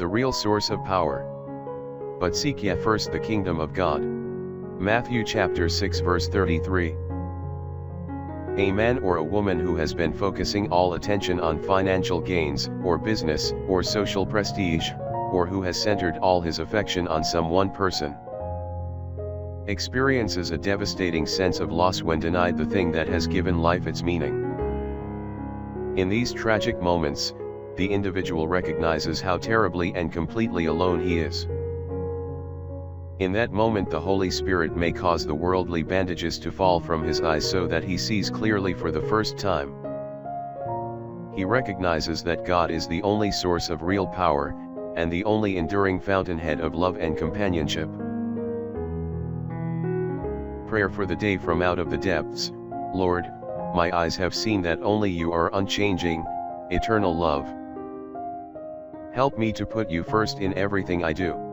real source of power. But seek ye first the kingdom of God. Matthew chapter 6 verse 33. A man or a woman who has been focusing all attention on financial gains, or business, or social prestige, or who has centered all his affection on some one person, experiences a devastating sense of loss when denied the thing that has given life its meaning. In these tragic moments, the individual recognizes how terribly and completely alone he is. In that moment the Holy Spirit may cause the worldly bandages to fall from his eyes so that he sees clearly for the first time. He recognizes that God is the only source of real power, and the only enduring fountainhead of love and companionship. Prayer for the day from out of the depths. Lord, my eyes have seen that only you are unchanging, eternal love. Help me to put you first in everything I do.